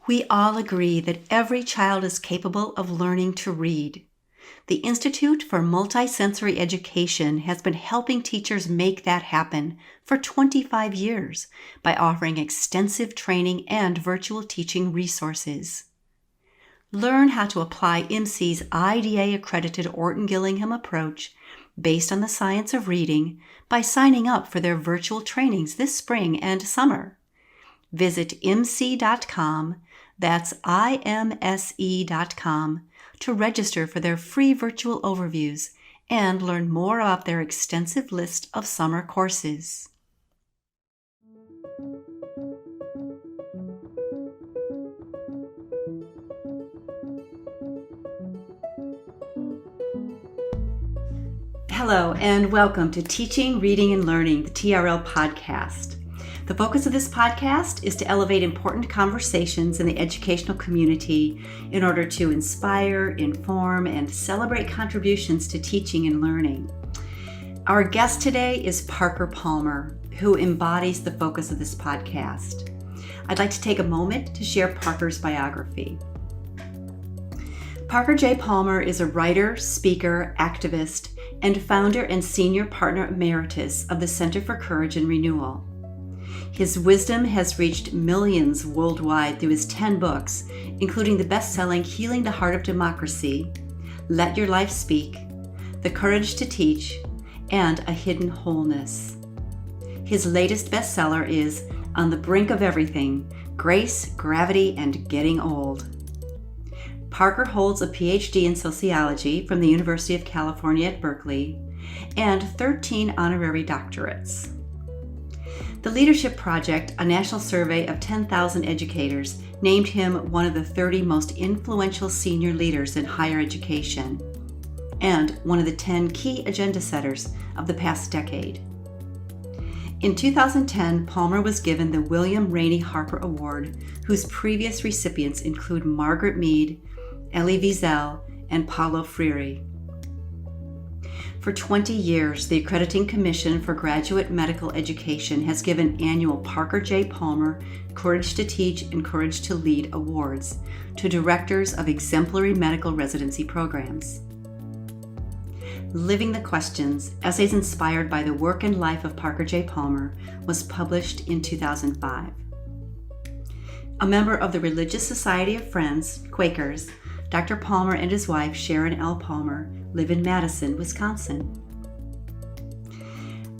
We all agree that every child is capable of learning to read. The Institute for Multisensory Education has been helping teachers make that happen for 25 years by offering extensive training and virtual teaching resources. Learn how to apply IMSE's IDA-Accredited Orton-Gillingham approach based on the science of reading by signing up for their virtual trainings this spring and summer. Visit IMSE.com, that's IMSE.com, to register for their free virtual overviews and learn more about their extensive list of summer courses. Hello, and welcome to Teaching, Reading, and Learning, the TRL podcast. The focus of this podcast is to elevate important conversations in the educational community in order to inspire, inform, and celebrate contributions to teaching and learning. Our guest today is Parker Palmer, who embodies the focus of this podcast. I'd like to take a moment to share Parker's biography. Parker J. Palmer is a writer, speaker, activist, and founder and senior partner emeritus of the Center for Courage and Renewal. His wisdom has reached millions worldwide through his 10 books, including the best-selling Healing the Heart of Democracy, Let Your Life Speak, The Courage to Teach, and A Hidden Wholeness. His latest bestseller is On the Brink of Everything, Grace, Gravity, and Getting Old. Parker holds a PhD in sociology from the University of California at Berkeley and 13 honorary doctorates. The Leadership Project, a national survey of 10,000 educators, named him one of the 30 most influential senior leaders in higher education and one of the 10 key agenda setters of the past decade. In 2010, Palmer was given the William Rainey Harper Award, whose previous recipients include Margaret Mead, Elie Wiesel, and Paulo Freire. For 20 years, the Accrediting Commission for Graduate Medical Education has given annual Parker J. Palmer Courage to Teach and Courage to Lead awards to directors of exemplary medical residency programs. Living the Questions, Essays Inspired by the Work and Life of Parker J. Palmer, was published in 2005. A member of the Religious Society of Friends, Quakers, Dr. Palmer and his wife, Sharon L. Palmer, live in Madison, Wisconsin.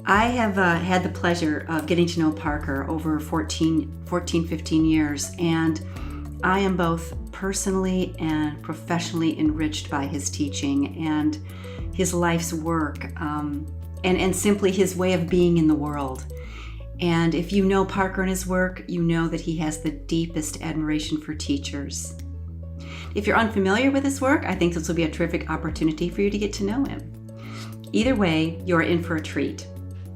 I have had the pleasure of getting to know Parker over 15 years, and I am both personally and professionally enriched by his teaching and his life's work, and simply his way of being in the world. And if you know Parker and his work, you know that he has the deepest admiration for teachers. If you're unfamiliar with his work, I think this will be a terrific opportunity for you to get to know him. Either way, you're in for a treat.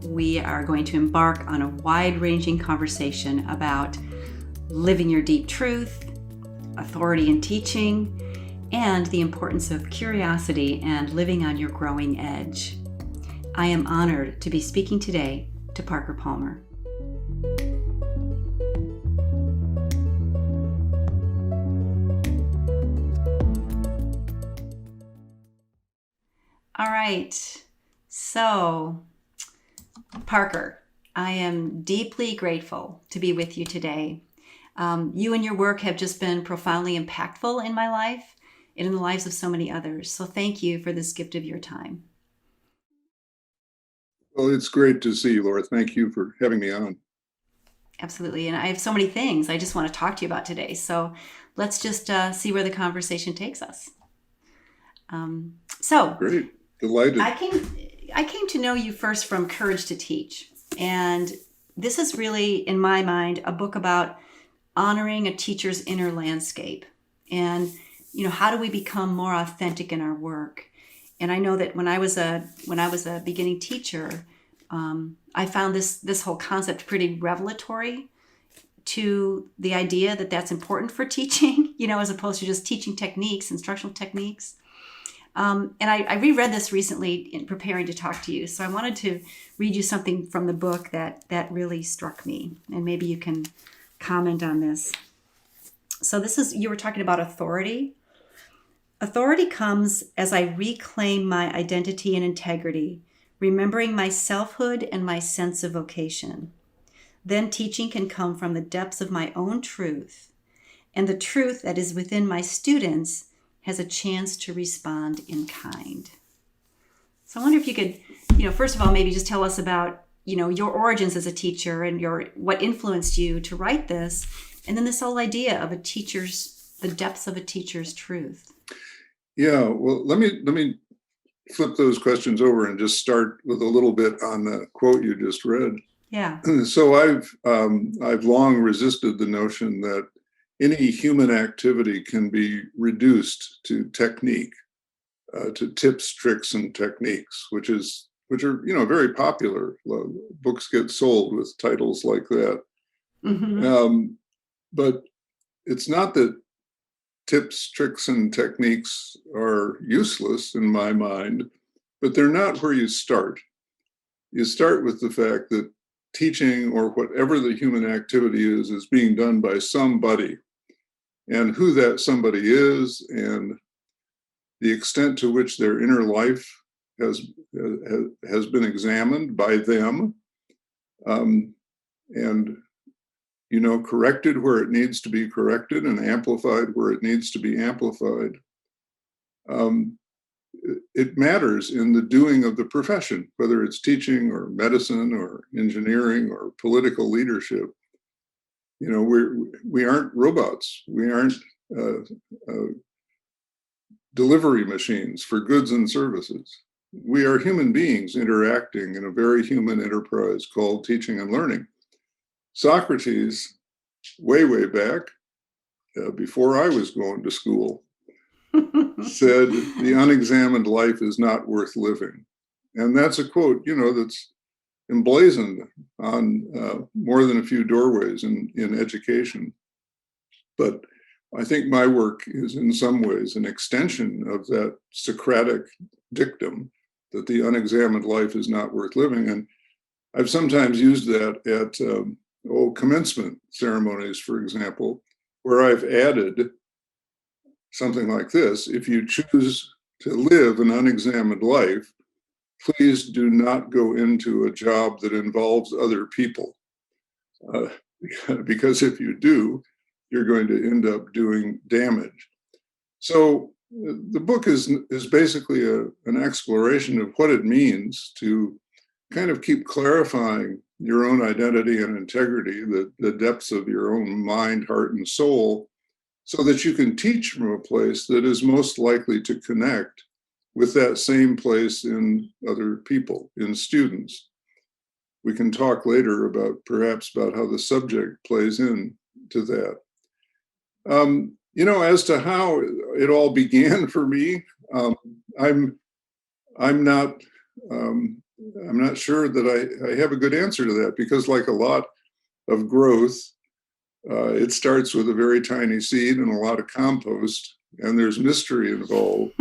We are going to embark on a wide-ranging conversation about living your deep truth, authority in teaching, and the importance of curiosity and living on your growing edge. I am honored to be speaking today to Parker Palmer. All right, so Parker, I am deeply grateful to be with you today. You and your work have just been profoundly impactful in my life and in the lives of so many others. So thank you for this gift of your time. Well, it's great to see you, Laura. Thank you for having me on. Absolutely. And I have so many things I just want to talk to you about today. So let's just see where the conversation takes us. Great. Delighted. I came to know you first from Courage to Teach. And this is really, in my mind, a book about honoring a teacher's inner landscape. And, how do we become more authentic in our work? And I know that when I was a beginning teacher, I found this whole concept pretty revelatory to the idea that that's important for teaching, as opposed to just teaching techniques, instructional techniques. And I reread this recently in preparing to talk to you. So I wanted to read you something from the book that really struck me. And maybe you can comment on this. So you were talking about authority. Authority comes as I reclaim my identity and integrity, remembering my selfhood and my sense of vocation. Then teaching can come from the depths of my own truth, and the truth that is within my students has a chance to respond in kind. So I wonder if you could, first of all, maybe just tell us about, your origins as a teacher and what influenced you to write this, and then this whole idea of the depths of a teacher's truth. Yeah, well, let me flip those questions over and just start with a little bit on the quote you just read. Yeah. So I've long resisted the notion that any human activity can be reduced to technique, to tips, tricks, and techniques, which are very popular. Books get sold with titles like that. Mm-hmm. But it's not that tips, tricks, and techniques are useless in my mind, but they're not where you start. You start with the fact that teaching, or whatever the human activity is being done by somebody, and who that somebody is, and the extent to which their inner life has been examined by them, and corrected where it needs to be corrected and amplified where it needs to be amplified. It matters in the doing of the profession, whether it's teaching or medicine or engineering or political leadership. We aren't robots. We aren't delivery machines for goods and services. We are human beings interacting in a very human enterprise called teaching and learning. Socrates, way back, before I was going to school, said, "The unexamined life is not worth living." And that's a quote, that's emblazoned on more than a few doorways in education. But I think my work is in some ways an extension of that Socratic dictum that the unexamined life is not worth living. And I've sometimes used that at commencement ceremonies, for example, where I've added something like this: if you choose to live an unexamined life, please do not go into a job that involves other people. Because if you do, you're going to end up doing damage. So the book is basically an exploration of what it means to kind of keep clarifying your own identity and integrity, the depths of your own mind, heart, and soul, so that you can teach from a place that is most likely to connect with that same place in other people, in students. We can talk later perhaps about how the subject plays into that. As to how it all began for me, I'm not sure that I have a good answer to that, because like a lot of growth, it starts with a very tiny seed and a lot of compost, and there's mystery involved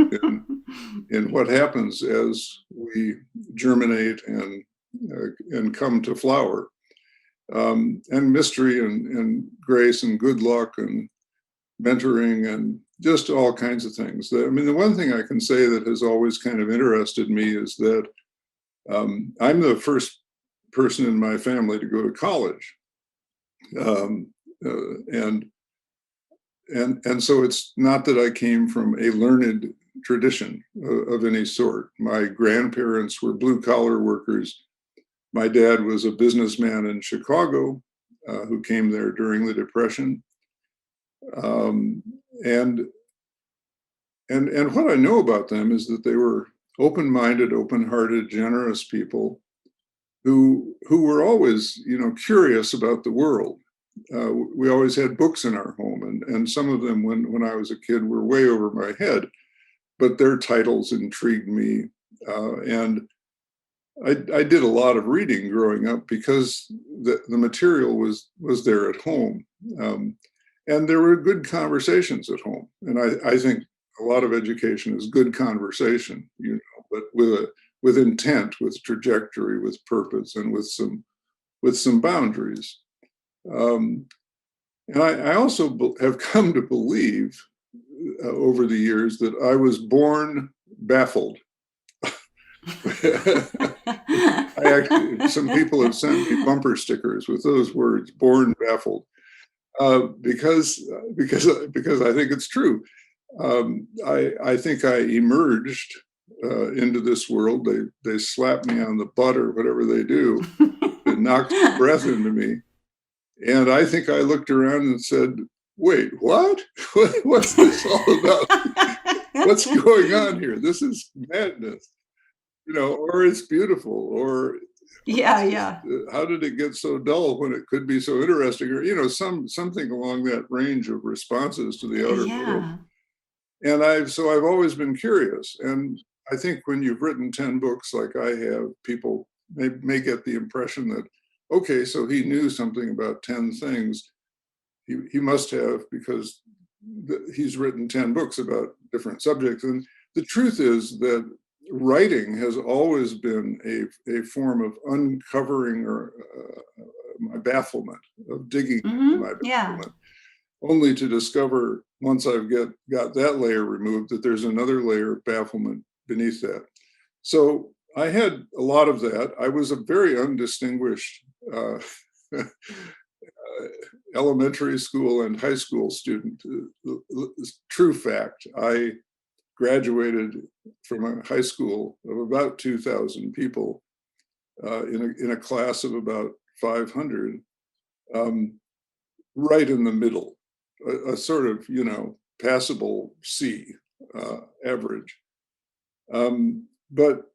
in what happens as we germinate and come to flower, and mystery and grace and good luck and mentoring and just all kinds of things. I mean, the one thing I can say that has always kind of interested me is that I'm the first person in my family to go to college. And so it's not that I came from a learned tradition of any sort. My grandparents were blue collar workers. My dad was a businessman in Chicago who came there during the Depression. And what I know about them is that they were open-minded, open-hearted, generous people who were always, curious about the world. We always had books in our home, and some of them, when I was a kid, were way over my head, but their titles intrigued me. And I did a lot of reading growing up because the material was there at home. And there were good conversations at home. And I think a lot of education is good conversation, but with intent, with trajectory, with purpose, and with some boundaries. And I also have come to believe over the years that I was born baffled. Some people have sent me bumper stickers with those words, "born baffled," because I think it's true. I think I emerged into this world. They slap me on the butt or whatever they do. It knocks the breath into me. And I think I looked around and said, wait, what? What's this all about? What's going on here? This is madness, or it's beautiful, or Yeah. how did it get so dull when it could be so interesting, or something along that range of responses to the outer world. Yeah. And I've always been curious. And I think when you've written 10 books like I have, people may get the impression that, okay, so he knew something about 10 things. He must have, because he's written 10 books about different subjects. And the truth is that writing has always been a form of uncovering my bafflement, of digging into my bafflement, only to discover, once I've got that layer removed, that there's another layer of bafflement beneath that. So I had a lot of that. I was a very undistinguished elementary school and high school student. True fact, I graduated from a high school of about 2,000 people in a class of about 500, right in the middle, a sort of, passable C average. But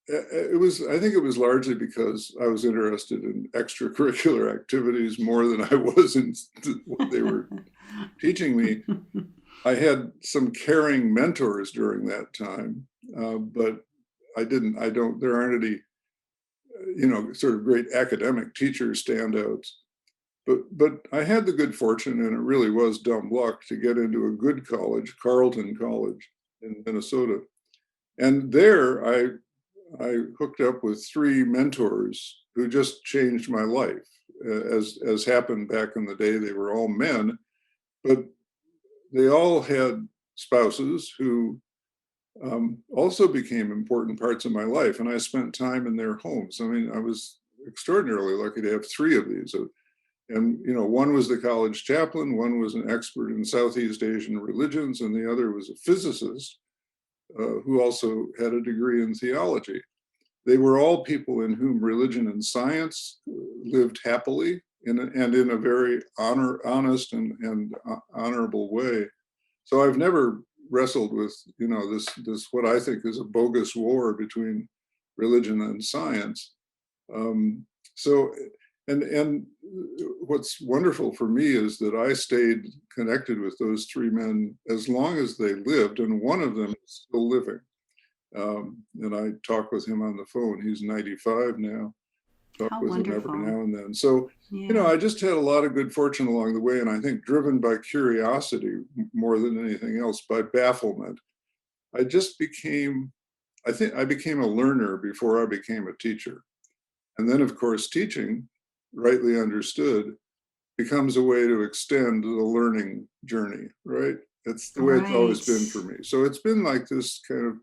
I think it was largely because I was interested in extracurricular activities more than I was in what they were teaching me. I had some caring mentors during that time, but there aren't any, sort of great academic teacher standouts. But I had the good fortune, and it really was dumb luck, to get into a good college, Carleton College in Minnesota. And there I hooked up with 3 mentors who just changed my life. As happened back in the day, they were all men, but they all had spouses who also became important parts of my life. And I spent time in their homes. I mean, I was extraordinarily lucky to have 3 of these. And, one was the college chaplain, one was an expert in Southeast Asian religions, and the other was a physicist who also had a degree in theology. They were all people in whom religion and science lived happily and in a very honest and honorable way. So I've never wrestled with, this what I think is a bogus war between religion and science. So, and what's wonderful for me is that I stayed connected with those 3 men as long as they lived, and one of them is still living. And I talk with him on the phone. He's 95 now. Talk How with wonderful. him every now and then. So, Yeah. I just had a lot of good fortune along the way. And I think driven by curiosity more than anything else, by bafflement, I became a learner before I became a teacher. And then, of course, teaching, rightly understood, becomes a way to extend the learning journey, right? That's the way it's always been for me. So it's been like this kind of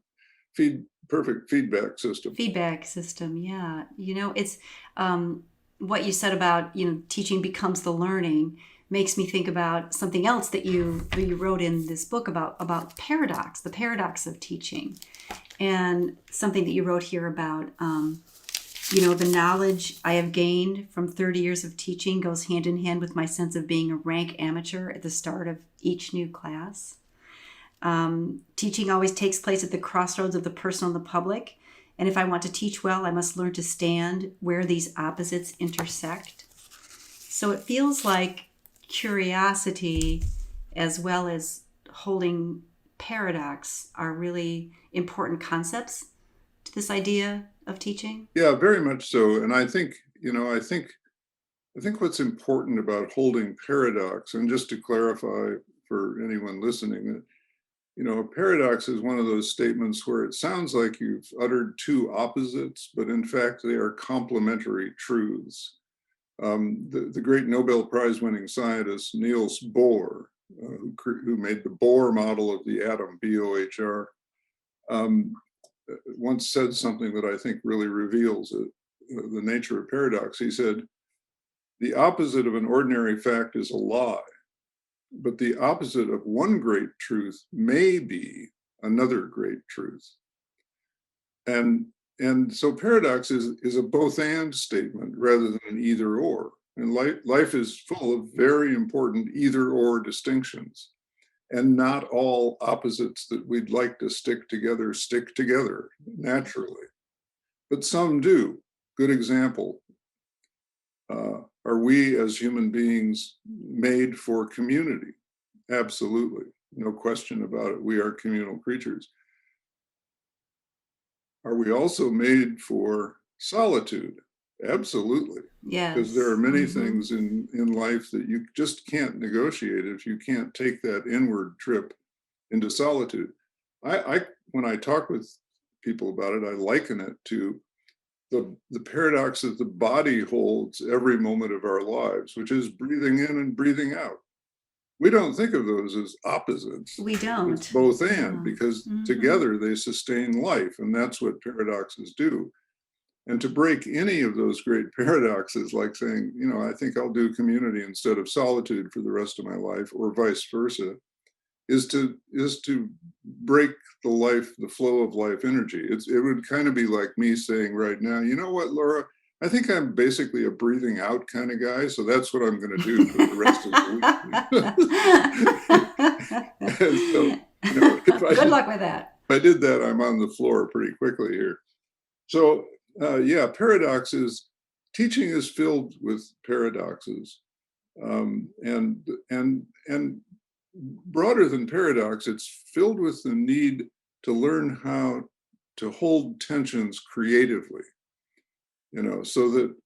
perfect feedback system. Feedback system, yeah. It's what you said about, teaching becomes the learning makes me think about something else that you wrote in this book about paradox, the paradox of teaching, and something that you wrote here about, the knowledge I have gained from 30 years of teaching goes hand in hand with my sense of being a rank amateur at the start of each new class. Teaching always takes place at the crossroads of the personal and the public. And if I want to teach well, I must learn to stand where these opposites intersect. So it feels like curiosity as well as holding paradox are really important concepts to this idea of teaching. Yeah, very much so. And I think what's important about holding paradox, and just to clarify for anyone listening, that a paradox is one of those statements where it sounds like you've uttered 2 opposites, but in fact they are complementary truths. The great Nobel Prize winning scientist Niels Bohr, who made the Bohr model of the atom, B-O-H-R, once said something that I think really reveals it, the nature of paradox. He said, "The opposite of an ordinary fact is a lie, but the opposite of one great truth may be another great truth." And so paradox is a both and statement rather than an either or. And life is full of very important either or distinctions. And not all opposites that we'd like to stick together naturally. But some do. Good example. Are we as human beings made for community? Absolutely. No question about it. We are communal creatures. Are we also made for solitude? Absolutely. Yes. Because there are many things in life that you just can't negotiate if you can't take that inward trip into solitude. When I talk with people about it, I liken it to the paradox that the body holds every moment of our lives, which is breathing in and breathing out. We don't think of those as opposites. We don't. It's both and, because together they sustain life, and that's what paradoxes do. And to break any of those great paradoxes, like saying, I think I'll do community instead of solitude for the rest of my life, or vice versa, is to break the flow of life energy. It would kind of be like me saying right now, you know what, Laura, I think I'm basically a breathing out kind of guy, so that's what I'm going to do for the rest of the week. And so, good luck with that. If I did that, I'm on the floor pretty quickly here. So, paradoxes. Teaching is filled with paradoxes, and broader than paradox, it's filled with the need to learn how to hold tensions creatively. So that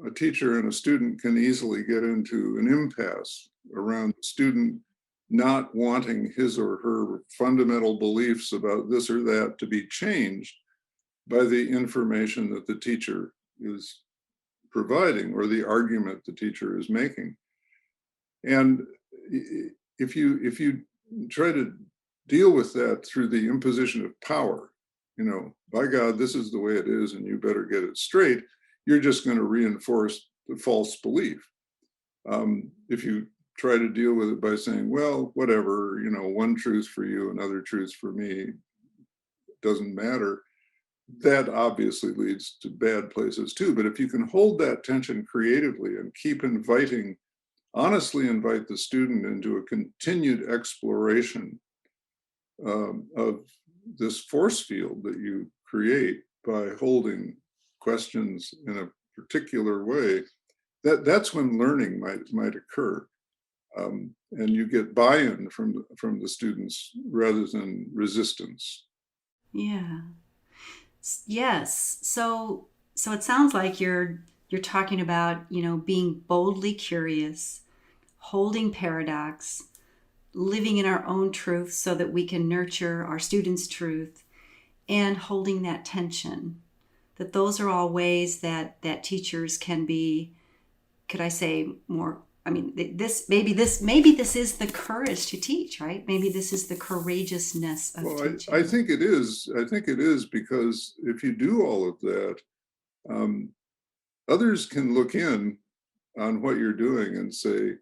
a teacher and a student can easily get into an impasse around the student not wanting his or her fundamental beliefs about this or that to be changed by the information that the teacher is providing or the argument the teacher is making. And if you try to deal with that through the imposition of power, by God, this is the way it is, and you better get it straight, you're just going to reinforce the false belief. If you try to deal with it by saying, well, whatever, one truth for you, another truth for me, doesn't matter, that obviously leads to bad places too. But if you can hold that tension creatively and keep honestly invite the student into a continued exploration of this force field that you create by holding questions in a particular way, that's when learning might occur, and you get buy-in from the students rather than resistance. Yeah. Yes. So it sounds like you're talking about being boldly curious, holding paradox, living in our own truth so that we can nurture our students' truth, and holding that tension. That those are all ways that teachers can be, could I say, more, maybe this is the courage to teach, right? Maybe this is the courageousness of teaching. I think it is. I think it is, because if you do all of that, others can look in on what you're doing and say,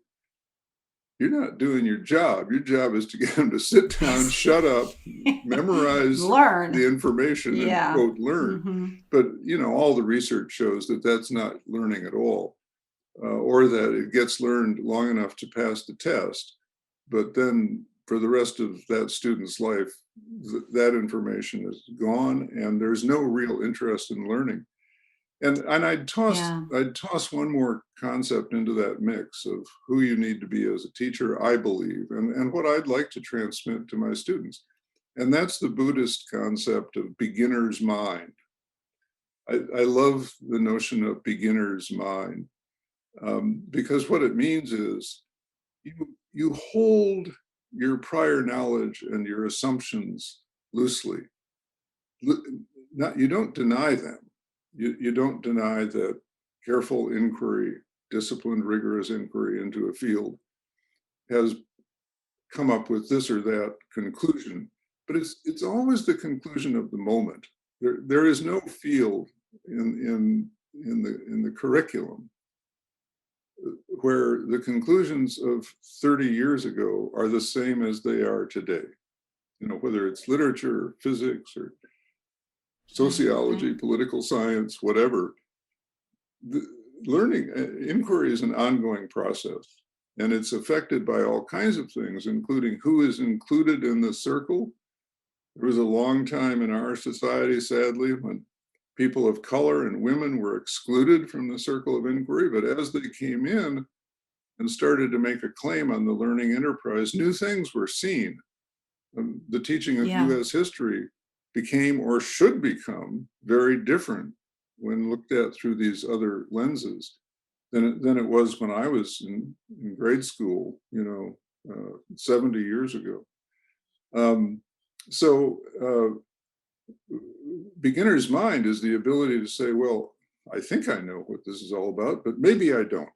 you're not doing your job. Your job is to get them to sit down, shut up, memorize, learn the information, and quote, learn. Mm-hmm. But, all the research shows that that's not learning at all, or that it gets learned long enough to pass the test. But then for the rest of that student's life, that information is gone, and there's no real interest in learning. And I'd toss one more concept into that mix of who you need to be as a teacher, I believe, and what I'd like to transmit to my students. And that's the Buddhist concept of beginner's mind. I love the notion of beginner's mind, because what it means is you hold your prior knowledge and your assumptions loosely. You don't deny them. You don't deny that careful inquiry, disciplined, rigorous inquiry into a field, has come up with this or that conclusion, but it's always the conclusion of the moment. There is no field in the curriculum where the conclusions of 30 years ago are the same as they are today. You know, whether it's literature, or physics, or sociology, political science, whatever. The learning, inquiry is an ongoing process, and it's affected by all kinds of things, including who is included in the circle. There was a long time in our society, sadly, when people of color and women were excluded from the circle of inquiry, but as they came in and started to make a claim on the learning enterprise, new things were seen. The teaching of US history became, or should become, very different when looked at through these other lenses than it was when I was in grade school, 70 years ago. Beginner's mind is the ability to say, well, I think I know what this is all about, but maybe I don't.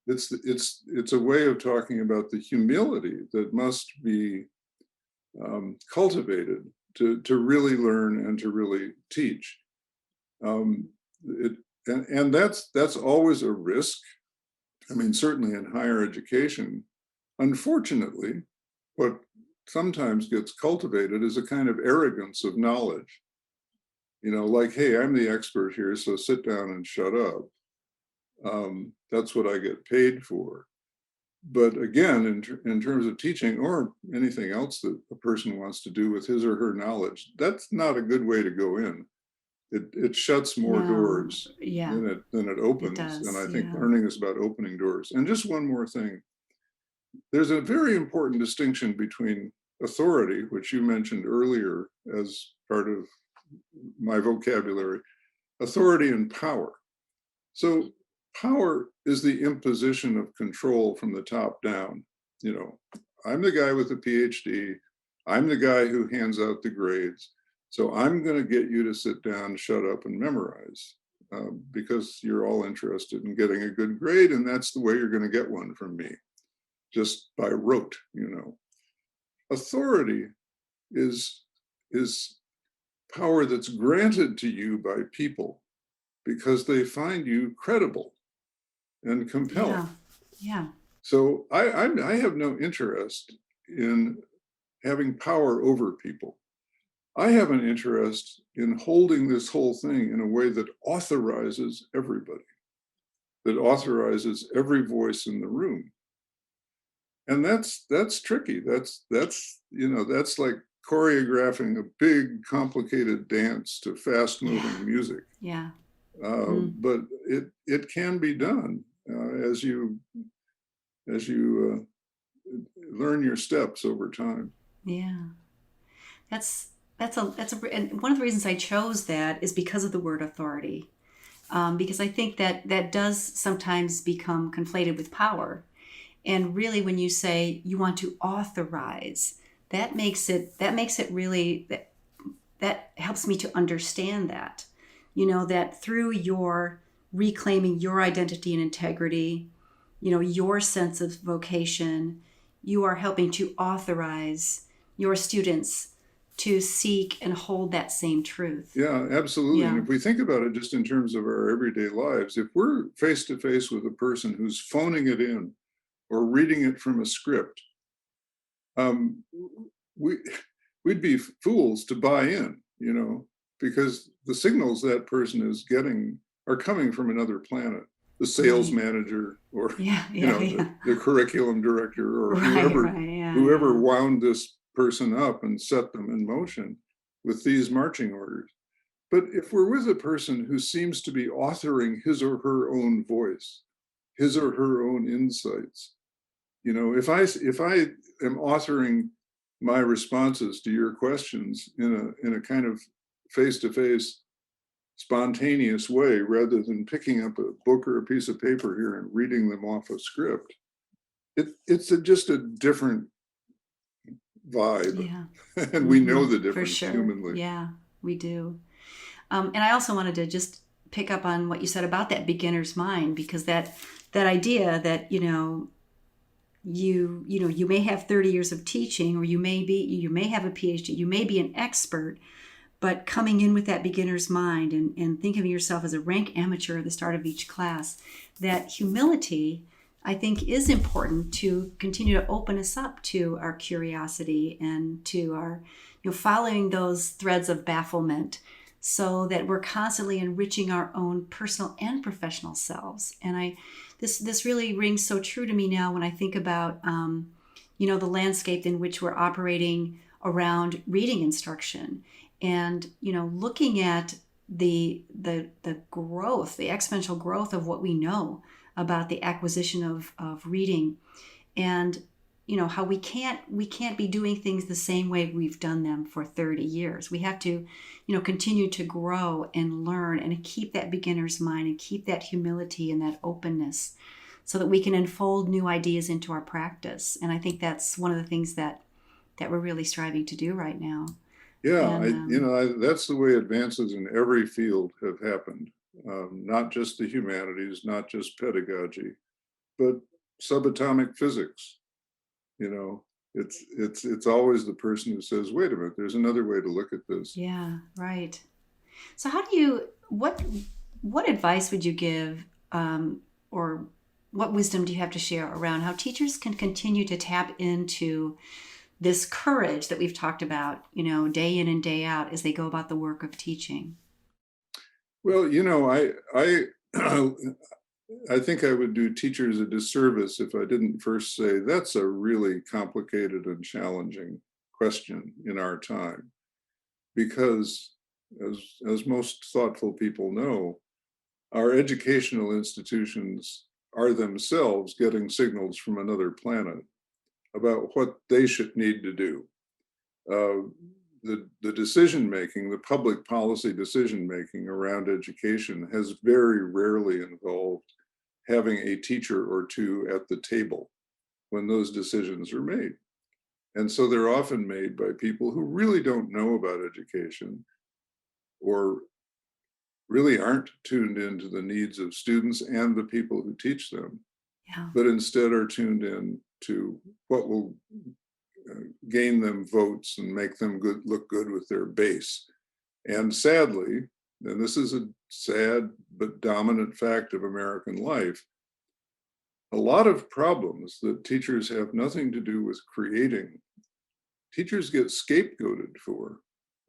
It's a way of talking about the humility that must be cultivated to really learn and to really teach. And that's always a risk. I mean, certainly in higher education, unfortunately, what sometimes gets cultivated is a kind of arrogance of knowledge. Like, hey, I'm the expert here, so sit down and shut up. That's what I get paid for. But again, in terms of teaching or anything else that a person wants to do with his or her knowledge, that's not a good way to go in. It shuts more doors than it opens. And I think learning is about opening doors. And just one more thing. There's a very important distinction between authority, which you mentioned earlier as part of my vocabulary, authority and power. So power is the imposition of control from the top down. I'm the guy with the PhD. I'm the guy who hands out the grades. So I'm going to get you to sit down, shut up, and memorize because you're all interested in getting a good grade, and that's the way you're going to get one from me, just by rote. Authority is power that's granted to you by people because they find you credible and compelling. So I have no interest in having power over people. I have an interest in holding this whole thing in a way that authorizes everybody, that authorizes every voice in the room. And that's tricky. That's like choreographing a big, complicated dance to fast-moving music. But it can be done as you learn your steps over time. And one of the reasons I chose that is because of the word authority, because I think that does sometimes become conflated with power. And really, when you say you want to authorize, that makes it really, that helps me to understand that, that through your reclaiming your identity and integrity, your sense of vocation, you are helping to authorize your students to seek and hold that same truth. Yeah, absolutely. And if we think about it just in terms of our everyday lives, if we're face to face with a person who's phoning it in or reading it from a script, we'd be fools to buy in, because the signals that person is getting are coming from another planet. The sales manager or the curriculum director or whoever wound this person up and set them in motion with these marching orders. But if we're with a person who seems to be authoring his or her own voice, his or her own insights, if I am authoring my responses to your questions in a kind of face-to-face, spontaneous way, rather than picking up a book or a piece of paper here and reading them off a script, it's just a different vibe. And we know the difference humanly. Yeah, we do. And I also wanted to just pick up on what you said about that beginner's mind, because that idea that, you may have 30 years of teaching, or you may have a PhD, you may be an expert, but coming in with that beginner's mind and think of yourself as a rank amateur at the start of each class, that humility, I think, is important to continue to open us up to our curiosity and to our, following those threads of bafflement, so that we're constantly enriching our own personal and professional selves. And this really rings so true to me now when I think about, the landscape in which we're operating around reading instruction, and looking at the growth, the exponential growth of what we know about the acquisition of reading, and how we can't be doing things the same way we've done them for 30 years. We have to continue to grow and learn and keep that beginner's mind and keep that humility and that openness, so that we can unfold new ideas into our practice. And I think that's one of the things that we're really striving to do right now. Yeah, And that's the way advances in every field have happened. Not just the humanities, not just pedagogy, but subatomic physics. It's always the person who says, "Wait a minute, there's another way to look at this." yeah, right. So how do you, what advice would you give, or what wisdom do you have to share around how teachers can continue to tap into this courage that we've talked about, day in and day out as they go about the work of teaching? Well, I think I would do teachers a disservice if I didn't first say that's a really complicated and challenging question in our time, because as most thoughtful people know, our educational institutions are themselves getting signals from another planet about what they should need to do. The decision making, the public policy decision making around education has very rarely involved having a teacher or two at the table when those decisions are made. And so they're often made by people who really don't know about education, or really aren't tuned into the needs of students and the people who teach them, Yeah. but instead are tuned in to what will gain them votes and make them look good with their base. And sadly, and this is a sad but dominant fact of American life, a lot of problems that teachers have nothing to do with creating, teachers get scapegoated for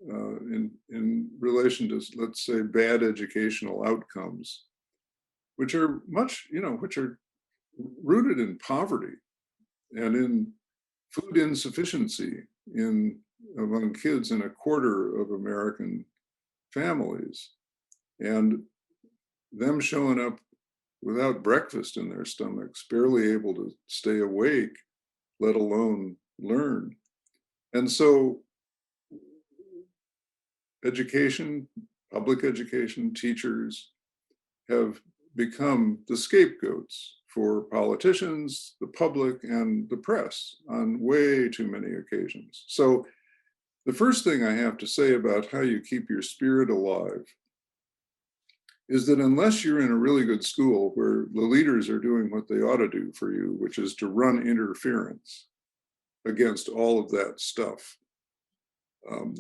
in relation to, let's say, bad educational outcomes, which are which are rooted in poverty and in food insufficiency among kids in a quarter of American families, and them showing up without breakfast in their stomachs, barely able to stay awake, let alone learn. And so education, public education, teachers have become the scapegoats for politicians, the public, and the press on way too many occasions. So the first thing I have to say about how you keep your spirit alive is that unless you're in a really good school where the leaders are doing what they ought to do for you, which is to run interference against all of that stuff,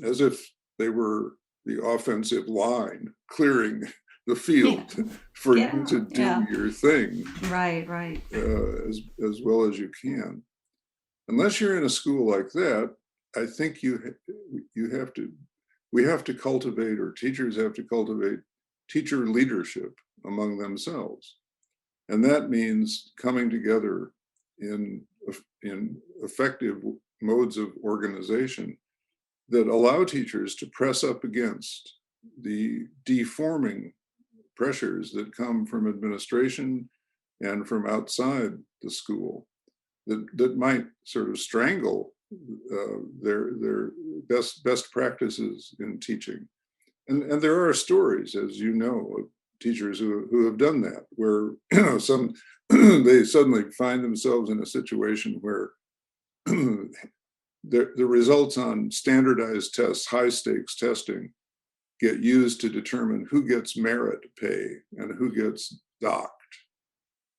as if they were the offensive line clearing the field for you to do your thing, Right. as well as you can. Unless you're in a school like that, I think we have to cultivate, or teachers have to cultivate, teacher leadership among themselves. And that means coming together in effective modes of organization that allow teachers to press up against the deforming pressures that come from administration and from outside the school that might sort of strangle their best practices in teaching. And there are stories, as you know, of teachers who have done that, where some they suddenly find themselves in a situation where the results on standardized tests, high stakes testing, get used to determine who gets merit pay and who gets docked.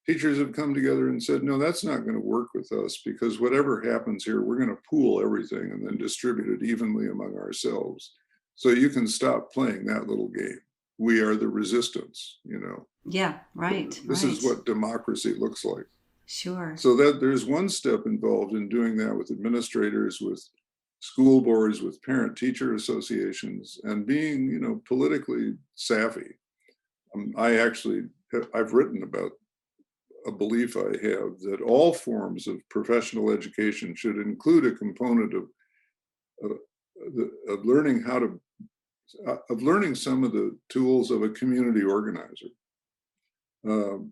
Teachers have come together and said, no, that's not going to work with us, because whatever happens here, we're going to pool everything and then distribute it evenly among ourselves. So you can stop playing that little game. We are the resistance, Yeah, right. This is what democracy looks like. Sure. So that there's one step involved in doing that with administrators, with school boards, with parent-teacher associations, and being, politically savvy. I've written about a belief I have that all forms of professional education should include a component of learning learning some of the tools of a community organizer,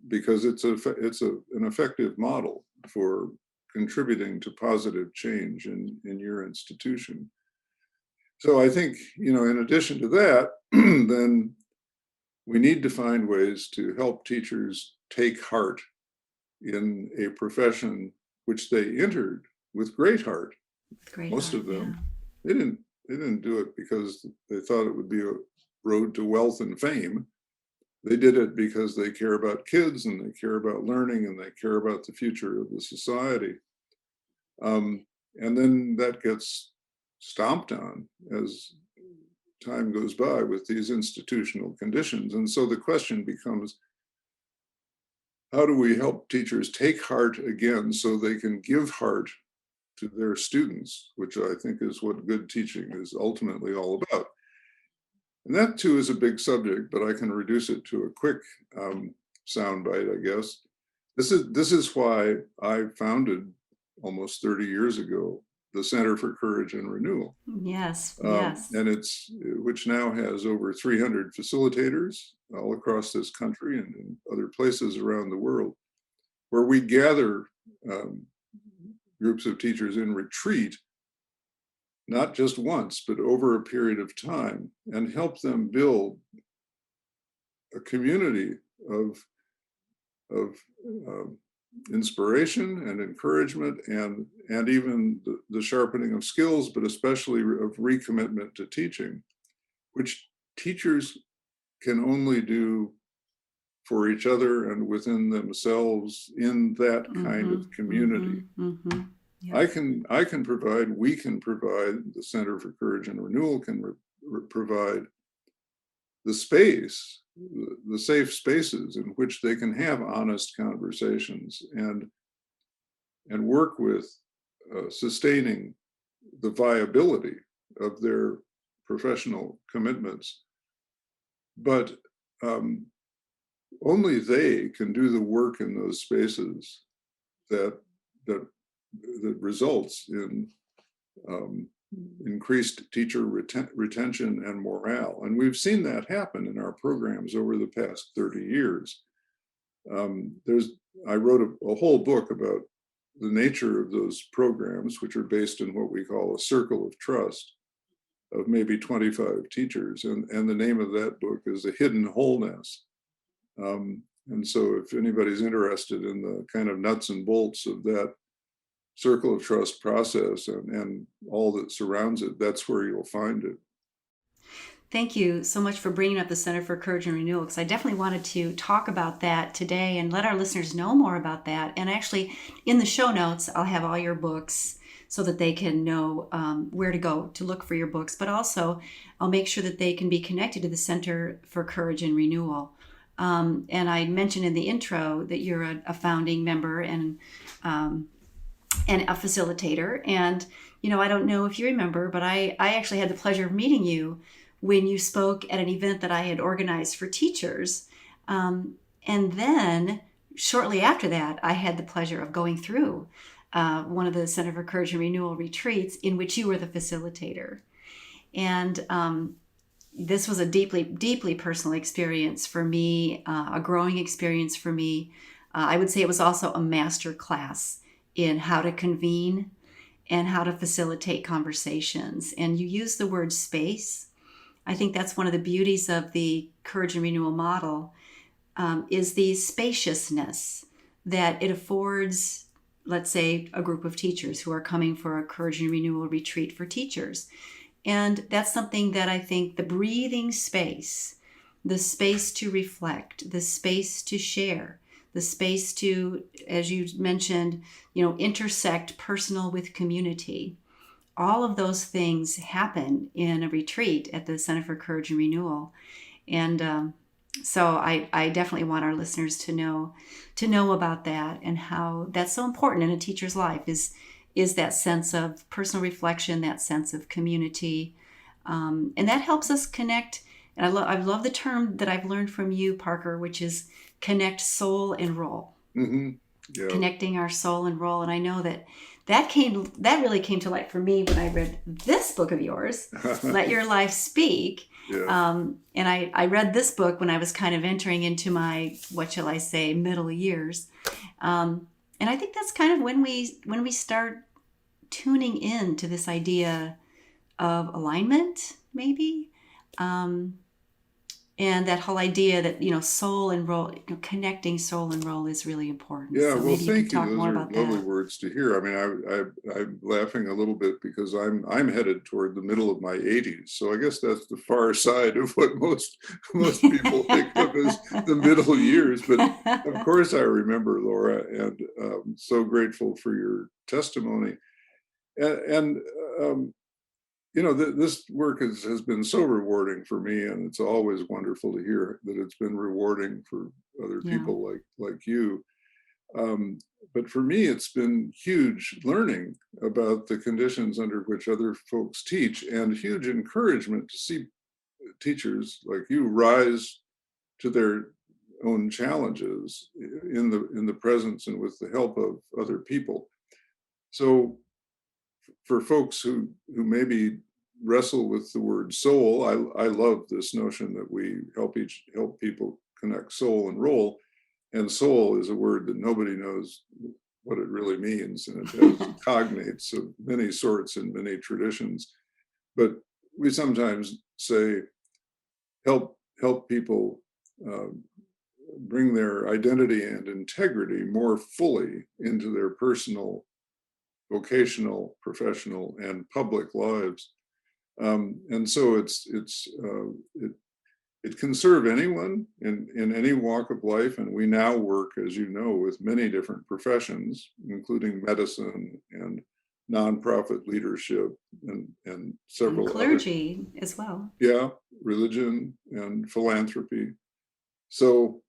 because it's an effective model for contributing to positive change in your institution. So I think, in addition to that, then we need to find ways to help teachers take heart in a profession which they entered with great heart. Most of them, they didn't do it because they thought it would be a road to wealth and fame. They did it because they care about kids, and they care about learning, and they care about the future of the society. And then that gets stomped on as time goes by with these institutional conditions. And so the question becomes, how do we help teachers take heart again so they can give heart to their students, which I think is what good teaching is ultimately all about. And that too is a big subject, but I can reduce it to a quick soundbite, I guess. This is why I founded almost 30 years ago the Center for Courage and Renewal. Yes. And which now has over 300 facilitators all across this country and in other places around the world, where we gather groups of teachers in retreat, not just once, but over a period of time, and help them build a community of inspiration and encouragement, and even the sharpening of skills, but especially of recommitment to teaching, which teachers can only do for each other and within themselves in that kind of community. Yeah. I can provide, we can provide, the Center for Courage and Renewal can provide the space, the safe spaces in which they can have honest conversations and work with sustaining the viability of their professional commitments. But only they can do the work in those spaces that results in increased teacher retention and morale. And we've seen that happen in our programs over the past 30 years. I wrote a whole book about the nature of those programs, which are based in what we call a circle of trust of maybe 25 teachers. And the name of that book is The Hidden Wholeness. And so if anybody's interested in the kind of nuts and bolts of that circle of trust process and all that surrounds it, that's where you'll find it. Thank you so much for bringing up the Center for Courage and Renewal, because I definitely wanted to talk about that today and let our listeners know more about that. And actually, in the show notes, I'll have all your books so that they can know where to go to look for your books. But also, I'll make sure that they can be connected to the Center for Courage and Renewal. And I mentioned in the intro that you're a founding member and a facilitator. And, I don't know if you remember, but I actually had the pleasure of meeting you when you spoke at an event that I had organized for teachers. And then shortly after that, I had the pleasure of going through one of the Center for Courage and Renewal retreats in which you were the facilitator. And this was a deeply, deeply personal experience for me, a growing experience for me. I would say it was also a master class in how to convene and how to facilitate conversations. And you use the word space. I think that's one of the beauties of the Courage and Renewal model, is the spaciousness that it affords, let's say, a group of teachers who are coming for a Courage and Renewal retreat for teachers. And that's something that I think the breathing space, the space to reflect, the space to share, the space to, as you mentioned, intersect personal with community. All of those things happen in a retreat at the Center for Courage and Renewal. And so I definitely want our listeners to know about that, and how that's so important in a teacher's life is that sense of personal reflection, that sense of community, and that helps us connect. And I love the term that I've learned from you, Parker, which is connect soul and role. Mm-hmm. Yeah. Connecting our soul and role. And I know that really came to light for me when I read this book of yours, Let Your Life Speak. Yeah. And I read this book when I was kind of entering into my, what shall I say, middle years. And I think that's kind of when we start tuning in to this idea of alignment, maybe. And that whole idea that, soul and role, connecting soul and role is really important. Yeah, So well, maybe you can thank you. talk Those more are about lovely that. words to hear. I mean, I'm laughing a little bit because I'm headed toward the middle of my 80s. So I guess that's the far side of what most people think of as the middle years. But of course, I remember, Laura, and so grateful for your testimony. And this work has been so rewarding for me, and it's always wonderful to hear that it's been rewarding for other Yeah. people like you. But for me, it's been huge learning about the conditions under which other folks teach, and huge encouragement to see teachers like you rise to their own challenges in the presence and with the help of other people. So for folks who maybe wrestle with the word soul, I love this notion that we help people connect soul and role. And soul is a word that nobody knows what it really means, and it has cognates of many sorts in many traditions. But we sometimes say help people bring their identity and integrity more fully into their personal, vocational, professional, and public lives. And so it can serve anyone in any walk of life. And we now work, as you know, with many different professions, including medicine and nonprofit leadership and several And clergy as well. Yeah, religion and philanthropy. So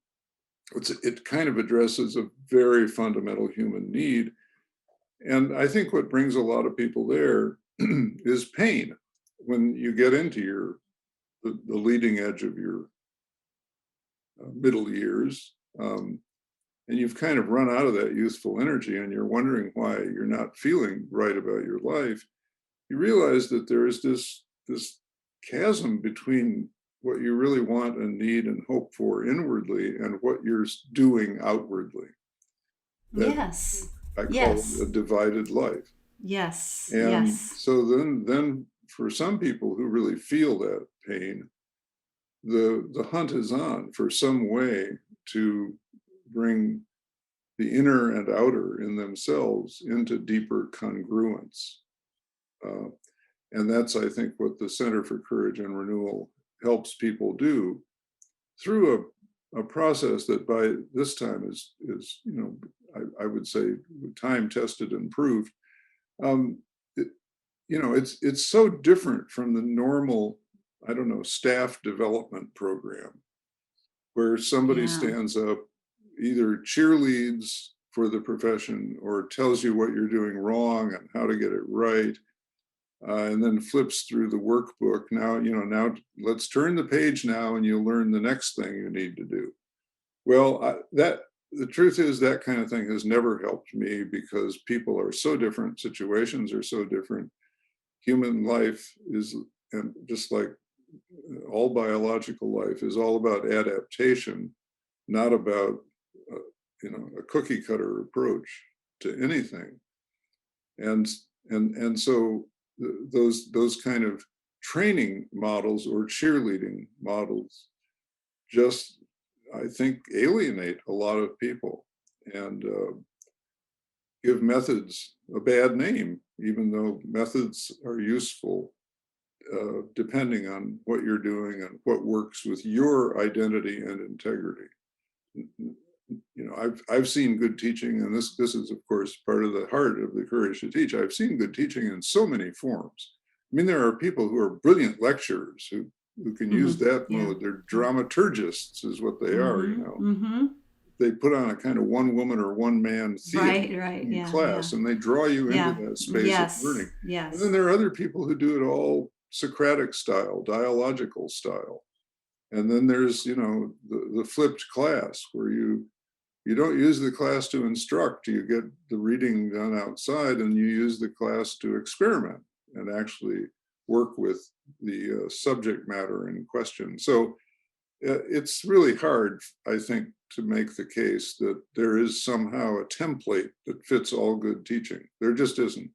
it kind of addresses a very fundamental human need. And I think what brings a lot of people there is pain. When you get into the leading edge of your middle years, and you've kind of run out of that youthful energy, and you're wondering why you're not feeling right about your life, you realize that there is this chasm between what you really want and need and hope for inwardly and what you're doing outwardly. That Yes. I call Yes. a divided life. Yes. And Yes. so then for some people who really feel that pain, the hunt is on for some way to bring the inner and outer in themselves into deeper congruence. Uh, and that's, I think, what the Center for Courage and Renewal helps people do through a process that by this time is I would say time tested and proved. It, it's so different from the normal, I don't know, staff development program where somebody Yeah. stands up, either cheerleads for the profession or tells you what you're doing wrong and how to get it right, and then flips through the workbook. Now let's turn the page now, and you'll learn the next thing you need to do. Well, the truth is that kind of thing has never helped me because people are so different, situations are so different. Human life is, and just like all biological life, is all about adaptation, not about a cookie cutter approach to anything. And so those kind of training models or cheerleading models just, I think, alienate a lot of people and give methods a bad name, even though methods are useful depending on what you're doing and what works with your identity and integrity. I've seen good teaching, and this is of course part of the heart of the courage to teach. I've seen good teaching in so many forms. I mean, there are people who are brilliant lecturers who can use that mode. They're dramaturgists is what they are, They put on a kind of one woman or one man theater in class, and they draw you into that space of learning. And then there are other people who do it all Socratic style, dialogical style. And then there's, the flipped class where you don't use the class to instruct, you get the reading done outside and you use the class to experiment and actually work with the subject matter in question. So it's really hard, I think, to make the case that there is somehow a template that fits all good teaching. There just isn't.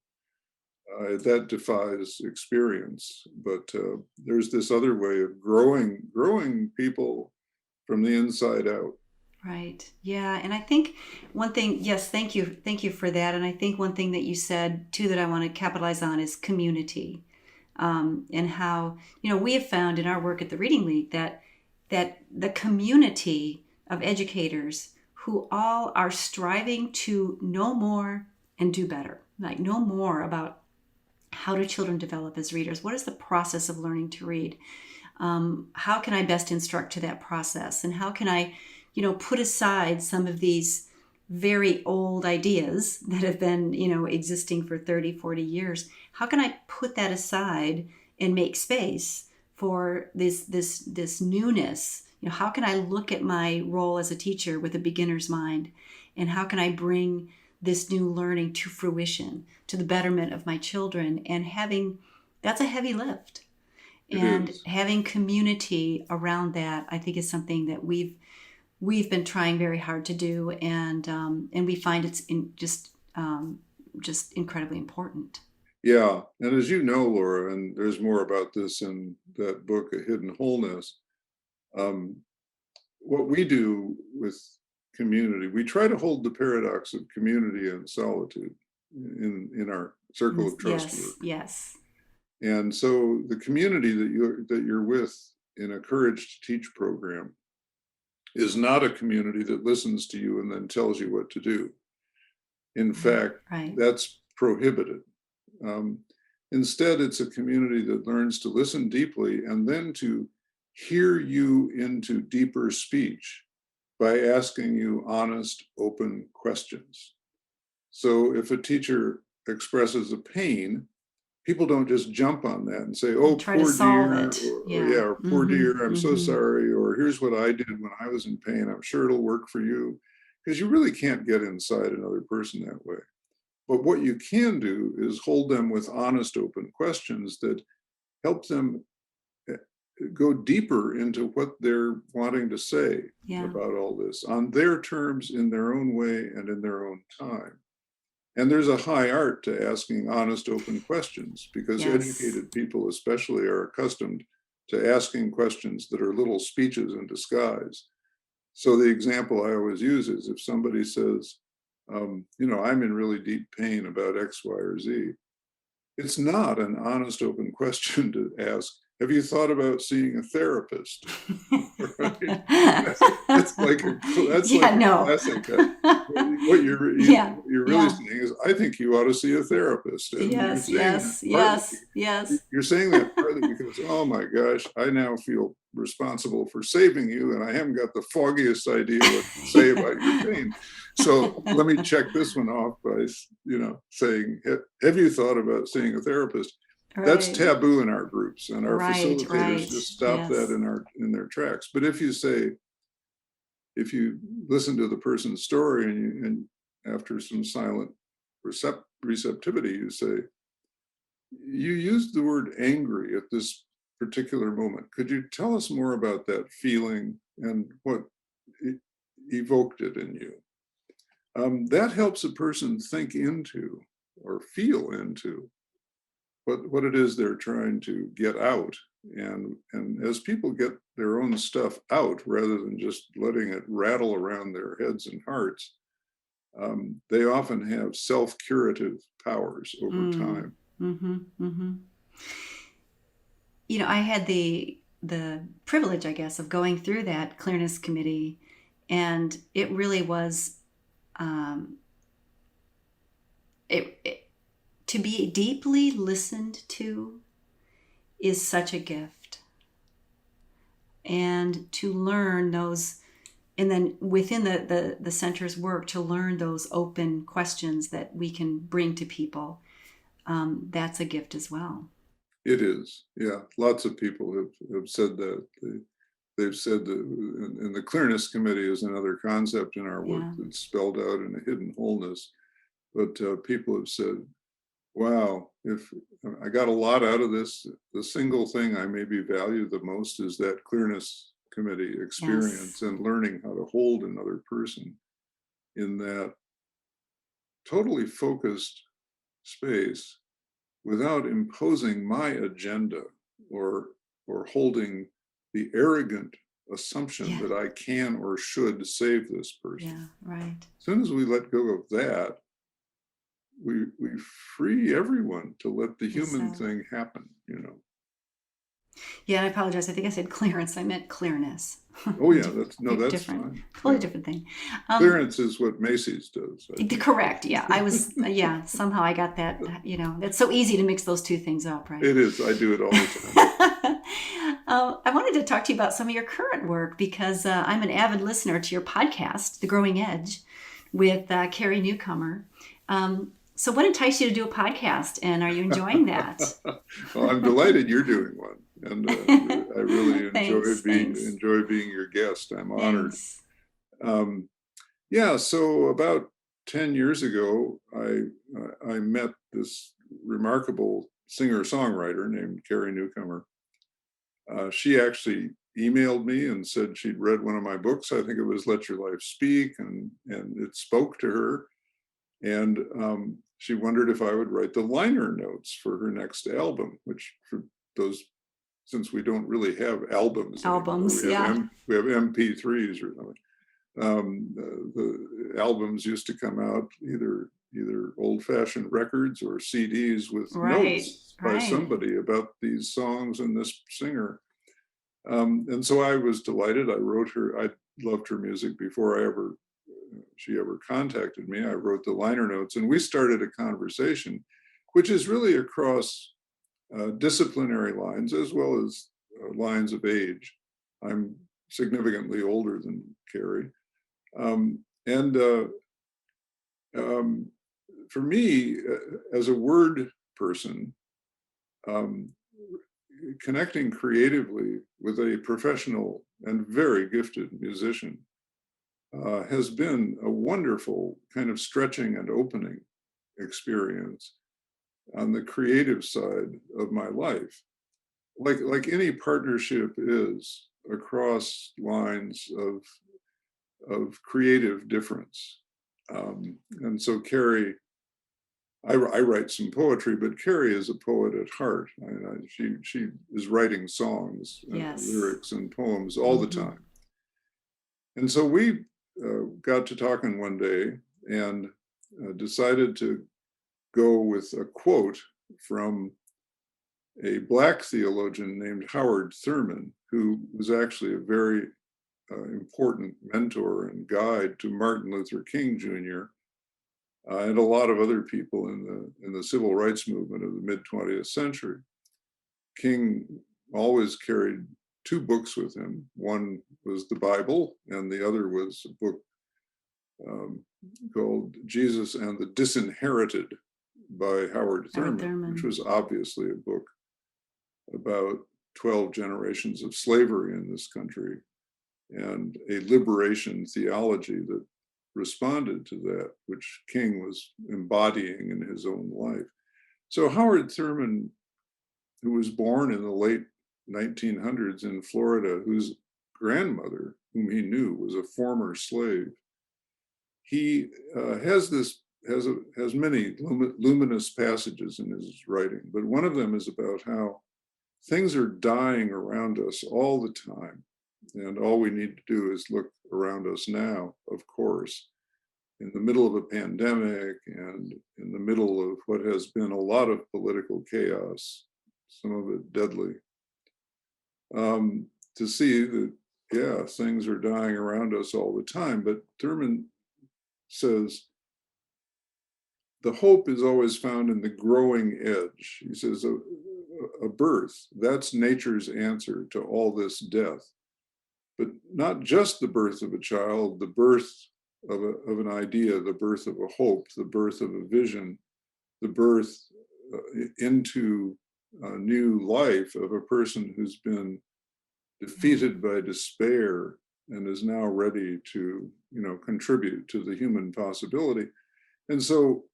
That defies experience, but there's this other way of growing people from the inside out. Right. Yeah. And I think one thing, yes, thank you for that. And I think one thing that you said too that I want to capitalize on is community, and how, we have found in our work at the Reading League that the community of educators who all are striving to know more and do better, like know more about how do children develop as readers? What is the process of learning to read? How can I best instruct to that process? And how can I, put aside some of these very old ideas that have been, existing for 30, 40 years? How can I put that aside and make space for this newness? How can I look at my role as a teacher with a beginner's mind? And how can I bring this new learning to fruition, to the betterment of my children? And that's a heavy lift. And having community around that, I think, is something that we've been trying very hard to do, and we find it's just incredibly important. Yeah, and as you know, Laura, and there's more about this in that book, A Hidden Wholeness. What we do with community, we try to hold the paradox of community and solitude in our circle of trust work. Yes. And so the community that you're with in a Courage to Teach program is not a community that listens to you and then tells you what to do. In fact, that's prohibited. Instead, it's a community that learns to listen deeply and then to hear you into deeper speech by asking you honest, open questions. So if a teacher expresses a pain, people don't just jump on that and say, oh, poor dear, or poor dear, I'm so sorry, or here's what I did when I was in pain, I'm sure it'll work for you. Because you really can't get inside another person that way. But what you can do is hold them with honest, open questions that help them go deeper into what they're wanting to say about all this on their terms, in their own way, and in their own time. And there's a high art to asking honest, open questions, because educated people especially are accustomed to asking questions that are little speeches in disguise. So the example I always use is if somebody says, I'm in really deep pain about X, Y, or Z, it's not an honest, open question to ask, have you thought about seeing a therapist? That's like a classic. What you're really saying is, I think you ought to see a therapist. And you're saying that partly because, oh my gosh, I now feel responsible for saving you, and I haven't got the foggiest idea what to say about your pain. So let me check this one off by, saying, have you thought about seeing a therapist? That's taboo in our groups, and our facilitators just stop that in their tracks. But if you listen to the person's story and after some silent receptivity, you say, you used the word angry at this particular moment. Could you tell us more about that feeling and what evoked it in you? That helps a person think into or feel into what it is they're trying to get out. And as people get their own stuff out, rather than just letting it rattle around their heads and hearts, they often have self-curative powers over time. I had the privilege, I guess, of going through that clearness committee, and it really was um, it to be deeply listened to is such a gift, and to learn those, and then within the center's work, to learn those open questions that we can bring to people, that's a gift as well. It is, yeah. Lots of people have said that. They've said that, and the clearness committee is another concept in our work Yeah. that's spelled out in a hidden wholeness. But people have said, wow, if I got a lot out of this, the single thing I maybe value the most is that clearness committee experience Yes. and learning how to hold another person in that totally focused space without imposing my agenda or holding the arrogant assumption Yeah. that I can or should save this person. Yeah. Right. As soon as we let go of that, we free everyone to let the Yes. human thing happen, you know. Yeah, I apologize. I think I said clearance. I meant clearness. Oh yeah, that's Different, fine. totally Yeah. different thing. Clearance is what Macy's does, I think. Correct. Yeah, I was. Yeah, somehow I got that. That's so easy to mix those two things up, right? It is. I do it all the time. I wanted to talk to you about some of your current work because I'm an avid listener to your podcast, The Growing Edge, with Carrie Newcomer. So, what enticed you to do a podcast, and are you enjoying that? Well, I'm delighted you're doing one, and I really Thanks. Thanks. enjoy being your guest. I'm honored. Thanks. Um, yeah, so about 10 years ago, I met this remarkable singer-songwriter named Carrie Newcomer. She actually emailed me and said she'd read one of my books. I think it was Let Your Life Speak, and it spoke to her. And she wondered if I would write the liner notes for her next album, which for those, since we don't really have albums anymore, Albums, yeah. we have MP3s or something. The albums used to come out either old-fashioned records or CDs with Right. notes by Right. somebody about these songs and this singer. And so I was delighted. I wrote her. I loved her music before she ever contacted me. I wrote the liner notes, and we started a conversation, which is really across disciplinary lines as well as lines of age. I'm significantly older than Carrie. And um, for me, as a word person, um, connecting creatively with a professional and very gifted musician has been a wonderful kind of stretching and opening experience on the creative side of my life. Like any partnership is across lines of creative difference. And so Carrie, I write some poetry, but Carrie is a poet at heart. She is writing songs, Yes. lyrics, and poems all the Hmm. time. And so we got to talking one day and decided to go with a quote from a Black theologian named Howard Thurman, who was actually a very important mentor and guide to Martin Luther King Jr. And a lot of other people in the civil rights movement of the mid 20th century. King always carried two books with him. One was the Bible, and the other was a book um, called Jesus and the Disinherited by Howard Howard Thurman, which Thurman. was obviously a book about 12 generations of slavery in this country and a liberation theology that responded to that, which King was embodying in his own life. So Howard Thurman, who was born in the late 1900s in Florida, whose grandmother, whom he knew, was a former slave, he has many luminous passages in his writing, but one of them is about how things are dying around us all the time. And all we need to do is look around us now, of course, in the middle of a pandemic and in the middle of what has been a lot of political chaos, some of it deadly. to see that, yeah, things are dying around us all the time. But Thurman says the hope is always found in the growing edge. He says a birth, that's nature's answer to all this death. But not just the birth of a child, the birth of an idea, the birth of a hope, the birth of a vision, the birth into a new life of a person who's been defeated by despair and is now ready to, contribute to the human possibility. And so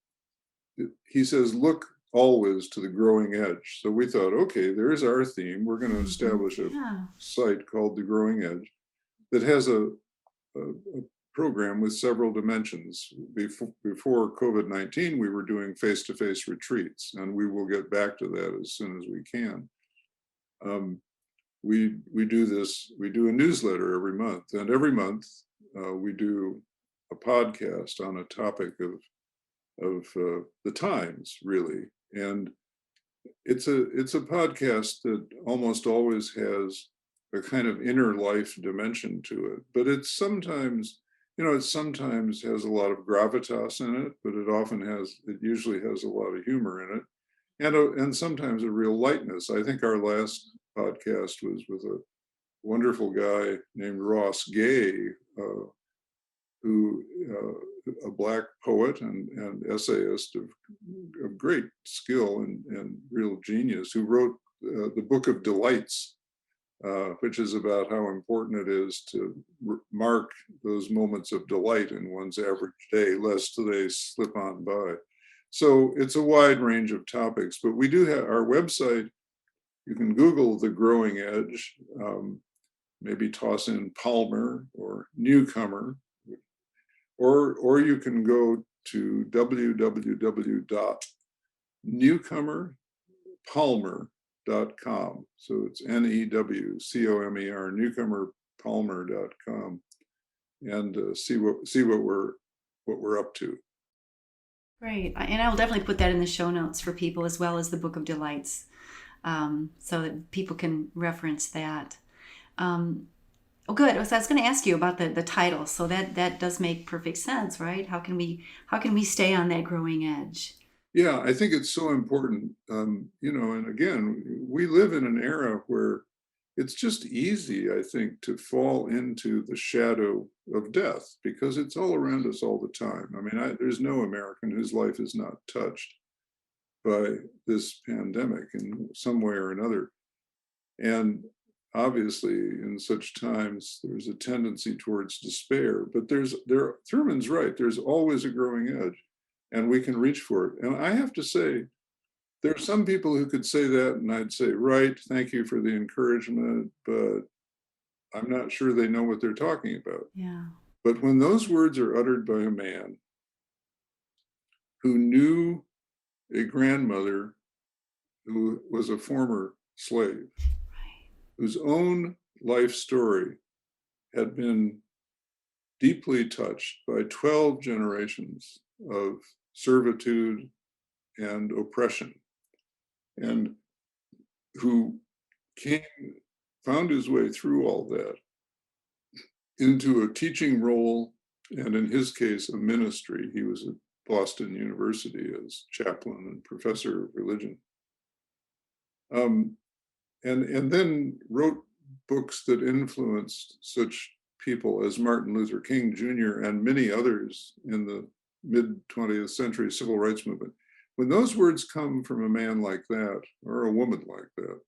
he says, look always to the growing edge. So we thought, okay, there's our theme. We're going to establish a site called The Growing Edge that has a program with several dimensions. Before COVID-19, we were doing face-to-face retreats, and we will get back to that as soon as we can. We do this, we do a newsletter every month, and every month we do a podcast on a topic of the times, really. And it's a podcast that almost always has a kind of inner life dimension to it, but it sometimes has a lot of gravitas in it, but it usually has a lot of humor in it, and sometimes a real lightness. I think our last podcast was with a wonderful guy named Ross Gay, who a Black poet and essayist of great skill and real genius, who wrote the Book of Delights, which is about how important it is to mark those moments of delight in one's average day, lest they slip on by. So it's a wide range of topics, but we do have our website. You can Google The Growing Edge, maybe toss in Palmer or Newcomer, or you can go to www.newcomerpalmer.com. So it's NEWCOMER, newcomerpalmer.com, and see what we're up to. Great, and I'll definitely put that in the show notes for people, as well as the Book of Delights, so that people can reference that. Oh, good. So I was going to ask you about the title. So that does make perfect sense, right? How can we stay on that growing edge? Yeah, I think it's so important. And again, we live in an era where it's just easy, I think, to fall into the shadow of death because it's all around us all the time. I mean, there's no American whose life is not touched by this pandemic in some way or another. And obviously, in such times, there's a tendency towards despair, but Thurman's right, there's always a growing edge, and we can reach for it. And I have to say, there are some people who could say that, and I'd say, right, thank you for the encouragement, but I'm not sure they know what they're talking about. Yeah. But when those words are uttered by a man who knew a grandmother who was a former slave, whose own life story had been deeply touched by 12 generations of servitude and oppression, and who found his way through all that into a teaching role, and in his case, a ministry. He was at Boston University as chaplain and professor of religion. And then wrote books that influenced such people as Martin Luther King Jr. and many others in the mid-20th century civil rights movement. When those words come from a man like that, or a woman like that,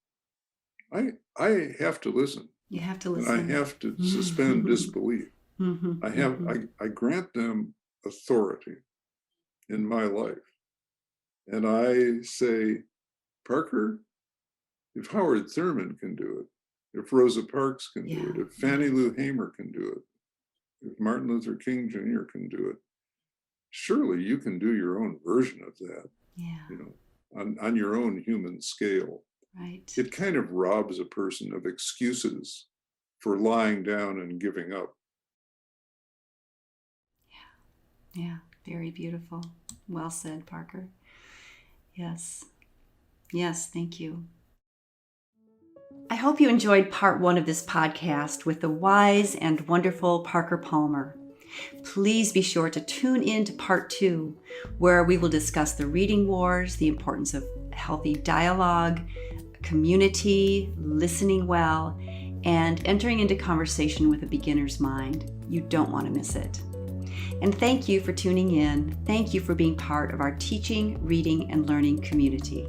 I have to listen. You have to listen. And I have to suspend disbelief. I grant them authority in my life. And I say, Parker, if Howard Thurman can do it, if Rosa Parks can do it, if Fannie Lou Hamer can do it, if Martin Luther King Jr. can do it, surely you can do your own version of that. On your own human scale. Right. It kind of robs a person of excuses for lying down and giving up. Yeah, very beautiful. Well said, Parker. Yes, thank you. I hope hope you enjoyed part 1 of this podcast with the wise and wonderful Parker Palmer. Please be sure to tune in to part 2, where we will discuss the reading wars, the importance of healthy dialogue, community, listening well, and entering into conversation with a beginner's mind. You don't want to miss it. And thank you for tuning in. Thank you for being part of our teaching, reading, and learning community.